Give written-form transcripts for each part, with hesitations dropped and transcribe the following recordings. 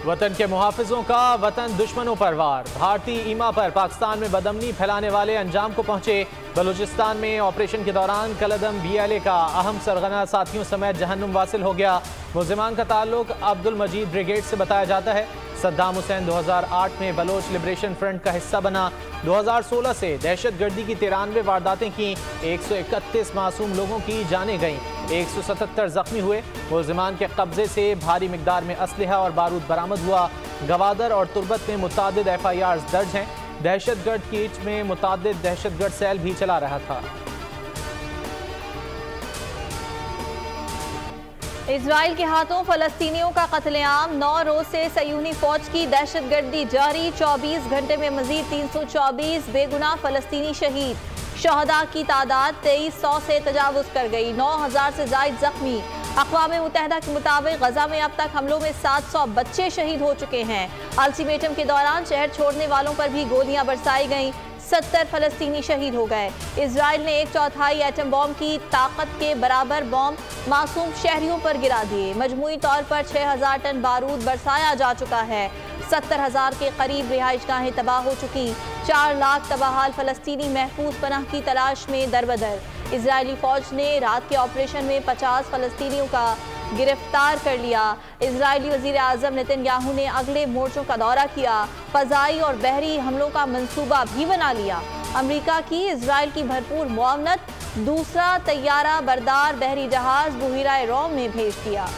वतन के मुहाफिजों का वतन दुश्मनों पर वार। भारतीय ईमा पर पाकिस्तान में बदअमनी फैलाने वाले अंजाम को पहुंचे। बलूचिस्तान में ऑपरेशन के दौरान कलदम BLA का अहम सरगना साथियों समेत जहन्नुम वासिल हो गया। मुल्जिमान का ताल्लुक अब्दुल मजीद ब्रिगेड से बताया जाता है। सद्दाम हुसैन 2008 में बलोच लिबरेशन फ्रंट का हिस्सा बना। 2016 से दहशतगर्दी की 93 वारदातें की। 131 मासूम लोगों की जानें गईं। 177 जख्मी हुए। मुल्जिमान के कब्जे से भारी मिकदार में असलहा और बारूद बरामद हुआ। गवादर और तुर्बत में मुतादिद FIRs दर्ज हैं। दहशतगर्द कीच में मुतादिद दहशतगर्द सेल भी चला रहा था। इजराइल के हाथों फलस्तीनियों का कत्लेआम। 9 रोज से सयूनी फौज की दहशतगर्दी जारी। 24 घंटे में मजीद 324 बेगुनाह फलस्तीनी शहीद। शहदा की तादाद 2300 से तजावुज कर गई। 9000 से जायद जख्मी। अक़वाम मुत्तहिदा के मुताबिक गजा में अब तक हमलों में 700 बच्चे शहीद हो चुके हैं। अल्टीमेटम के दौरान शहर छोड़ने वालों पर भी गोलियां बरसाई गईं। 70 फलस्तीनी शहीद हो गए। इजराइल ने 1/4 एटम बॉम्ब की ताकत के बराबर बॉम्ब मासूम शहरियों पर गिरा दिए। मजमूई तौर पर 6000 टन बारूद बरसाया जा चुका है। 70,000 के करीब रिहाइशगाहें तबाह हो चुकी। 4 लाख तबाहाल फलस्तीनी महफूज पनाह की तलाश में दरबदर। इजरायली फौज ने रात के ऑपरेशन में 50 फलस्तीनियों का गिरफ्तार कर लिया। इजरायली वजीर आज़म नेतन्याहू ने अगले मोर्चों का दौरा किया। फ़ज़ाई और बहरी हमलों का मंसूबा भी बना लिया। अमरीका की इजराइल की भरपूर मुआवनत। दूसरा तैयारा बरदार बहरी जहाज बुहिरा रोम में भेज दिया।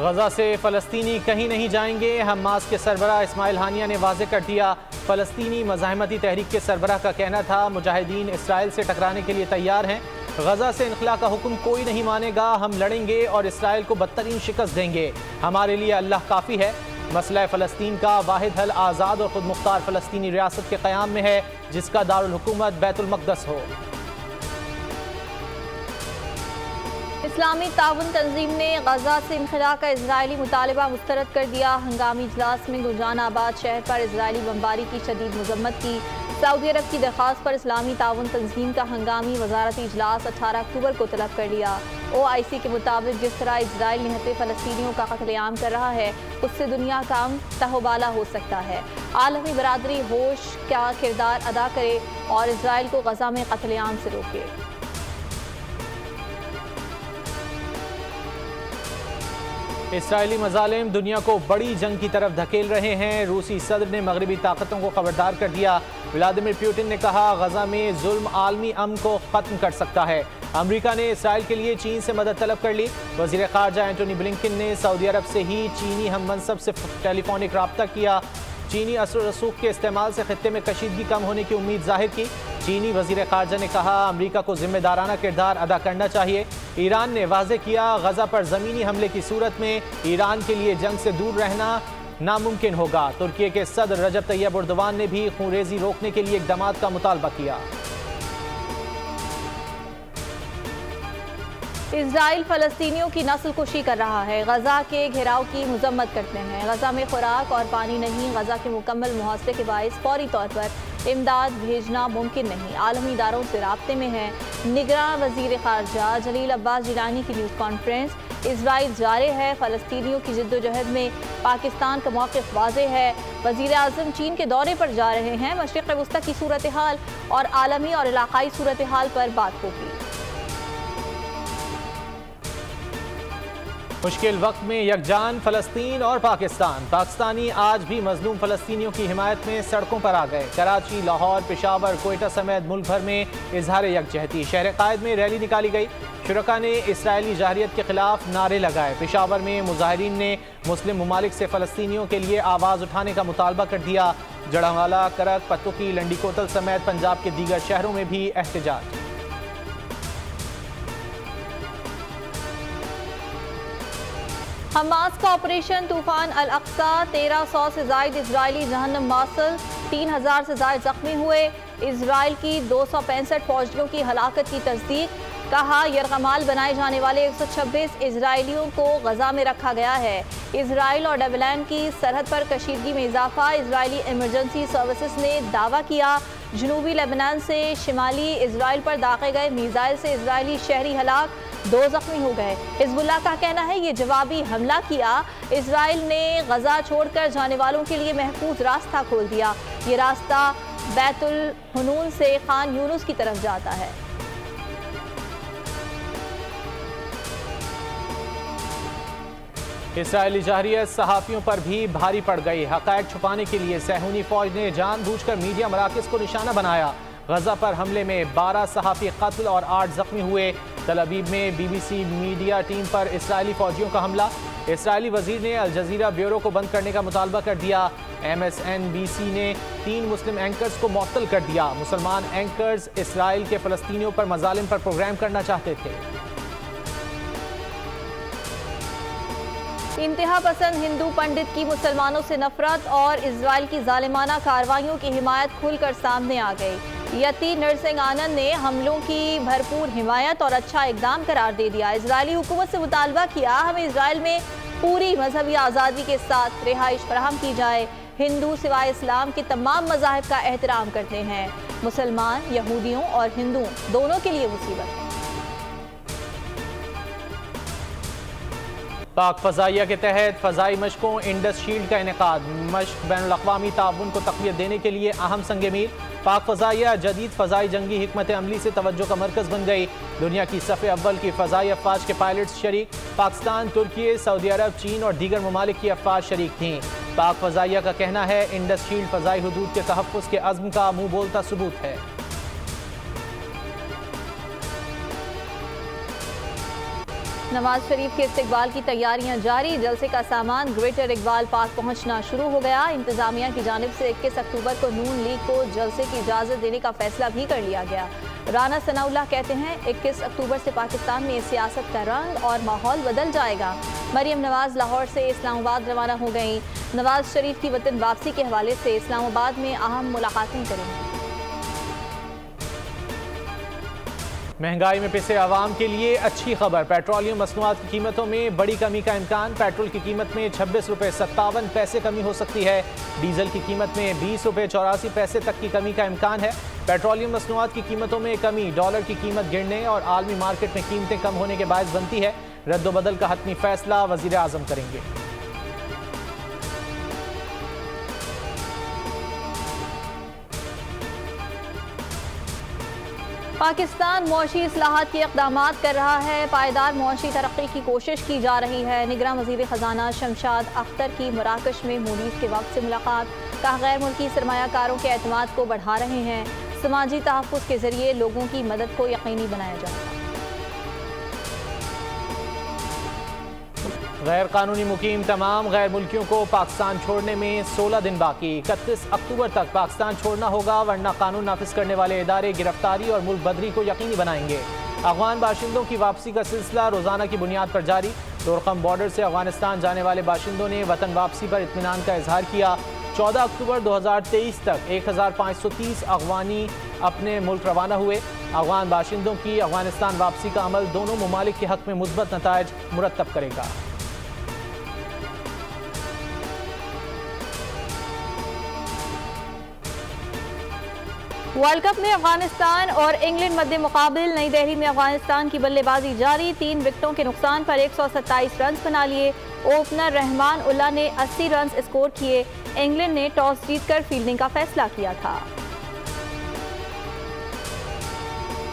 गजा से फलस्तीनी कहीं नहीं जाएंगे। हमास के सरबराह इस्माइल हानिया ने वाज़े कर दिया। फलस्तीनी मज़ाहमती तहरीक के सरबराह का कहना था मुजाहिदीन इसराइल से टकराने के लिए तैयार हैं। गजा से इनखला का हुक्म कोई नहीं मानेगा। हम लड़ेंगे और इसराइल को बदतरीन शिकस्त देंगे। हमारे लिए अल्लाह काफ़ी है। मसला फ़लस्तीन का वाहिद हल आज़ाद और खुद मुख्तार फ़लस्तीनी रियासत के क़याम में है, जिसका दारुल हुकूमत बैतुल मक़दस हो। इस्लामी ताउन तंजीम ने गजा से इनखला का इजरायली मुतालबा मुस्तरद कर दिया। हंगामी इजलास में गुलजानाबाद शहर पर इजरायली बमबारी की शदीद मजम्मत की। सऊदी अरब की दरख्वास्त पर इस्लामी ताउन तंजीम का हंगामी वजारती इजलास 18 अक्टूबर को तलब कर लिया। OIC के मुताबिक जिस तरह इजराइल निहत्ते फ़लस्तीनियों का कत्लेआम कर रहा है, उससे दुनिया का तहोबाला हो सकता है। आलमी बरादरी होश का किरदार अदा करे और इजराइल को गजा में कत्लेआम से रोके। इसराइली मज़ालिम दुनिया को बड़ी जंग की तरफ धकेल रहे हैं। रूसी सदर ने मगरबी ताकतों को खबरदार कर दिया। व्लादिमीर पुतिन ने कहा गजा में जुल्म आलमी अमन को ख़त्म कर सकता है। अमरीका ने इसराइल के लिए चीन से मदद तलब कर ली। वज़ीर ख़ारजा एंटोनी ब्लिंकन ने सऊदी अरब से ही चीनी हम मनसब से टेलीफोनिक रब्ता किया। चीनी असर रसूख के इस्तेमाल से खित्ते में कशीदगी कम होने की उम्मीद जाहिर की। चीनी वज़ीर ख़ारजा ने कहा अमरीका को जिम्मेदाराना किरदार अदा करना चाहिए। ईरान ने वाज़े किया गजा पर ज़मीनी हमले की सूरत में ईरान के लिए जंग से दूर रहना नामुमकिन होगा। तुर्की के सदर रजब तैयब एर्दोगान ने भी खूनरेज़ी रोकने के लिए इक़दामात का मुतालबा किया। इजराइल फ़लस्तीनियों की नस्ल कुशी कर रहा है। गजा के घेराव की मजम्मत करते हैं। गजा में खुराक और पानी नहीं। गजा के मुकम्मल मुहासरे के बायस फौरी तौर पर इमदाद भेजना मुमकिन नहीं। आलमी इदारों से राब्ते में है। निगरान वज़ीर ख़ारजा जलील अब्बास जिलानी की न्यूज़ कॉन्फ्रेंस। इजराइल जारी है। फ़लस्तीनियों की जिद्दोजहद में पाकिस्तान का मौक़िफ़ वाज़े है। वज़ीर आज़म चीन के दौरे पर जा रहे हैं। मशरिक़ वस्ता की सूरत हाल और आलमी और इलाक़ाई सूरत हाल पर बात होगी। मुश्किल वक्त में यकजान फ़लस्तीन और पाकिस्तान। पाकिस्तानी आज भी मजलूम फ़लस्तीनियों की हिमायत में सड़कों पर आ गए। कराची, लाहौर, पेशावर, कोयटा समेत मुल्क भर में इजहार यकजहती। शहर कायद में रैली निकाली गई। शुरका ने इसराइली जाहिरियत के खिलाफ नारे लगाए। पेशावर में मुजाहिरीन ने मुस्लिम ममालिक से फ़लस्तीनियों के लिए आवाज़ उठाने का मुतालबा कर दिया। जड़ावाला, करक, पत्तुकी, लंडी कोतल समेत पंजाब के दीगर शहरों में भी एहतजाज। हमास का ऑपरेशन तूफान अल अक्सा। 1300 से जायद इजरायली जहन्नम वासिल। 3000 से जायद जख्मी हुए। इजराइल की 265 फौजियों की हलाकत की तस्दीक। कहा यरगमाल बनाए जाने वाले 126 इजरायलियों को गजा में रखा गया है। इजराइल और लेबनान की सरहद पर कशीदगी में इजाफा। इजरायली इमरजेंसी सर्विसेज ने दावा किया जनूबी लेबनान से शिमाली इजराइल पर दागे गए मीज़ाइल से इजरायली शहरी हलाक। 2 जख्मी हो गए। हिजबुल्लाह का कहना है ये जवाबी हमला किया। इजराइल ने गजा छोड़कर जाने वालों के लिए महफूज रास्ता खोल दिया। ये रास्ता बैतुल हुनून से खान यूनुस की तरफ जाता है। इसराइली जहरियत सहाफ़ियों पर भी भारी पड़ गई। हक़ाइक़ छुपाने के लिए सहूनी फौज ने जानबूझकर मीडिया मराकज़ को निशाना बनाया। गजा पर हमले में 12 सहाफ़ी कत्ल और 8 जख्मी हुए। तल अवीव में BBC मीडिया टीम पर इसराइली फौजियों का हमला। इसराइली वजीर ने अल जज़ीरा ब्यूरो को बंद करने का मुतालबा कर दिया। MSNBC ने 3 मुस्लिम एंकर्स को मुअत्तल कर दिया। मुसलमान एंकर्स इसराइल के फ़लस्तीनियों पर मज़ालिम पर प्रोग्राम करना चाहते थे। इंतहा पसंद हिंदू पंडित की मुसलमानों से नफरत और इजराइल की जालिमाना कार्रवाइयों की हिमायत खुलकर सामने आ गई। यति नरसिंह आनंद ने हमलों की भरपूर हिमायत और अच्छा इकदाम करार दे दिया। इजरायली हुकूमत से मुतालबा किया हमें इजराइल में पूरी मजहबी आज़ादी के साथ रिहाइश फराहम की जाए। हिंदू सिवाय इस्लाम के तमाम मज़ाहिब का एहतराम करते हैं। मुसलमान यहूदियों और हिंदू दोनों के लिए मुसीबत है। पाक फ़ज़ाइया के तहत फ़ज़ाई मशकों इंडस शील्ड का इनेकाद। मश्क बैनुल अक़वामी ताउन को तक़वियत देने के लिए अहम संग मील। पाक फ़ज़ाइया जदीद फ़ज़ाई जंगी हिकमत अमली से तवज्जो का मरकज़ बन गई। दुनिया की सफ़े अव्वल की फ़ज़ाई अफ़वाज के पायलट्स शरीक। पाकिस्तान, तुर्की, सऊदी अरब, चीन और दीगर ममालिक की अफ़वाज शरीक थीं। पाक फ़ज़ाइया का कहना है इंडस शील्ड फ़ज़ाई हुदूद के तहफ़्फ़ुज़ के अज़्म का मुँह बोलता सबूत है। नवाज शरीफ के इस्तकबाल की तैयारियां जारी। जलसे का सामान ग्रेटर इकबाल पार्क पहुंचना शुरू हो गया। इंतजामिया की जानिब से 21 अक्टूबर को नून लीग को जलसे की इजाज़त देने का फैसला भी कर लिया गया। राना सनाउल्लाह कहते हैं 21 अक्टूबर से पाकिस्तान में सियासत का रंग और माहौल बदल जाएगा। मरियम नवाज लाहौर से इस्लामाबाद रवाना हो गई। नवाज शरीफ की वतन वापसी के हवाले से इस्लामाबाद में अहम मुलाकातें करेंगी। महंगाई में पिसे आवाम के लिए अच्छी खबर। पेट्रोलियम मसनूआत की कीमतों में बड़ी कमी का इम्कान। पेट्रोल की कीमत में 26 रुपये 57 पैसे कमी हो सकती है। डीजल की कीमत में 20 रुपये 84 पैसे तक की कमी का इम्कान है। पेट्रोलियम मसनूआत की कीमतों में कमी डॉलर की कीमत गिरने और आलमी मार्केट में कीमतें कम होने के बायस बनती है। रद्दोबदल का हतमी फैसला वज़ीर आज़म करेंगे। पाकिस्तान मौशी इस्लाहात के इक़दामात कर रहा है। पायदार मौशी तरक्की की कोशिश की जा रही है। निगरान वज़ीर ख़जाना शमशाद अख्तर की मराकश में मूडीज़ के वक्त से मुलाकात। कहा गैर मुल्की सरमायाकारों के एतमाद को बढ़ा रहे हैं। समाजी तहफ़्फ़ुज़ के ज़रिए लोगों की मदद को यकीनी बनाया जाएगा। गैर कानूनी मुकीम तमाम गैर मुल्कियों को पाकिस्तान छोड़ने में 16 दिन बाकी। 31 अक्टूबर तक पाकिस्तान छोड़ना होगा, वरना कानून नाफिज करने वाले इदारे गिरफ्तारी और मुल्क बदरी को यकीनी बनाएंगे। अफगान बाशिंदों की वापसी का सिलसिला रोज़ाना की बुनियाद पर जारी। दोरखम बॉर्डर से अफगानिस्तान जाने वाले बाशिंदों ने वतन वापसी पर इत्मीनान का इजहार किया। 14 अक्टूबर 2023 तक 1530 अफगानी अपने मुल्क रवाना हुए। अफगान बाशिंदों की अफगानिस्तान वापसी का अमल दोनों ममालिक के हक में मुस्बत नताइज मुरतब करेगा। वर्ल्ड कप में अफगानिस्तान और इंग्लैंड मध्य मुकाबिल। नई दिल्ली में अफगानिस्तान की बल्लेबाजी जारी। 3 विकेटों के नुकसान पर 127 रन बना लिए। ओपनर रहमान उल्लाह ने 80 रन स्कोर किए। इंग्लैंड ने टॉस जीतकर फील्डिंग का फैसला किया था।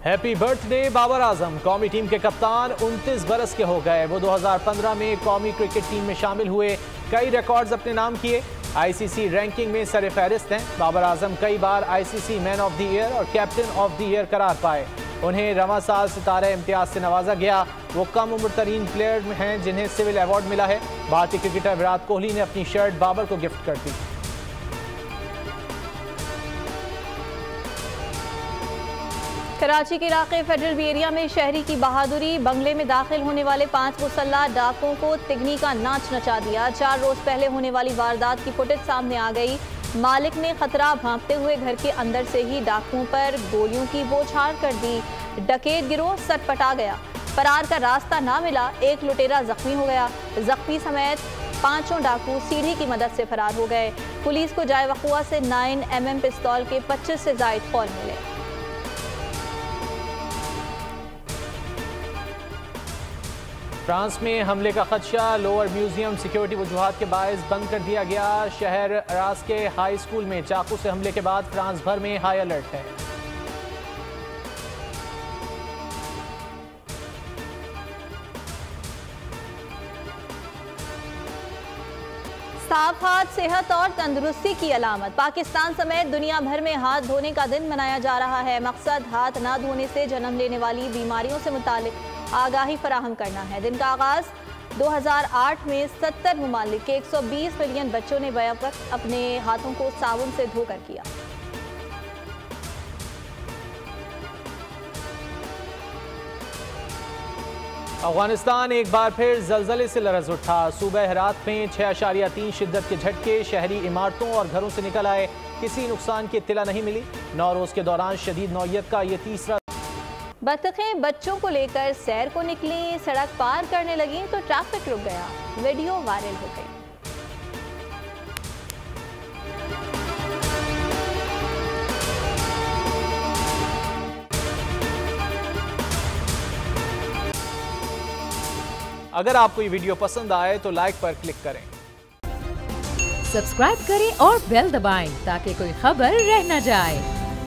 Happy birthday Babar Azam. कौमी टीम के कप्तान 29 बरस के हो गए। वो 2015 में कौमी क्रिकेट टीम में शामिल हुए। कई रिकॉर्ड्स अपने नाम किए। ICC रैंकिंग में सर फहरिस्त हैं। बाबर आजम कई बार ICC man of the year और कैप्टन ऑफ द ईयर करार पाए। उन्हें रवां साल सितारे इम्तियाज से नवाजा गया। वो कम उम्र तरीन प्लेयर हैं जिन्हें सिविल अवार्ड मिला है। भारतीय क्रिकेटर विराट कोहली ने अपनी शर्ट बाबर को गिफ्ट कर दी। कराची के इलाके फेडरल बी एरिया में शहरी की बहादुरी। बंगले में दाखिल होने वाले 5 मुसल्लह डाकुओं को तिगनी का नाच नचा दिया। 4 रोज पहले होने वाली वारदात की फुटेज सामने आ गई। मालिक ने खतरा भांपते हुए घर के अंदर से ही डाकुओं पर गोलियों की बौछार कर दी। डकैत गिरोह सटपटा गया। फरार का रास्ता ना मिला। एक लुटेरा जख्मी हो गया। जख्मी समेत 5 डाकू सीढ़ी की मदद से फरार हो गए। पुलिस को जाए वक़ुआ से 9mm पिस्तौल के 25 से ज़ायद कॉल मिले। फ्रांस में हमले का खदशा, लोअर म्यूजियम सिक्योरिटी वजूहात के बायस बंद कर दिया गया। शहर रास के हाई स्कूल में चाकू से हमले के बाद फ्रांस भर में हाई अलर्ट है। साफ हाथ सेहत और तंदुरुस्ती की अलामत। पाकिस्तान समेत दुनिया भर में हाथ धोने का दिन मनाया जा रहा है। मकसद हाथ ना धोने से जन्म लेने वाली बीमारियों से मुतालिक आगाही फराहम करना है। दिन का आगाज 2008 में 70 ममालिक के 120 मिलियन बच्चों ने बैक वक्त अपने हाथों को साबुन से धोकर किया। अफगानिस्तान एक बार फिर जलजले से लरज उठा। सूबह हेरात में 6.3 शिद्दत के झटके, शहरी इमारतों और घरों से निकल आए, किसी नुकसान की इत्तला नहीं मिली। नौरोज के दौरान शदीद नौयत का ये तीसरा। बतखें बच्चों को लेकर सैर को निकली, सड़क पार करने लगी तो ट्रैफिक रुक गया, वीडियो वायरल हो गई। अगर आपको ये वीडियो पसंद आए तो लाइक पर क्लिक करें, सब्सक्राइब करें और बेल दबाएं ताकि कोई खबर रह न जाए।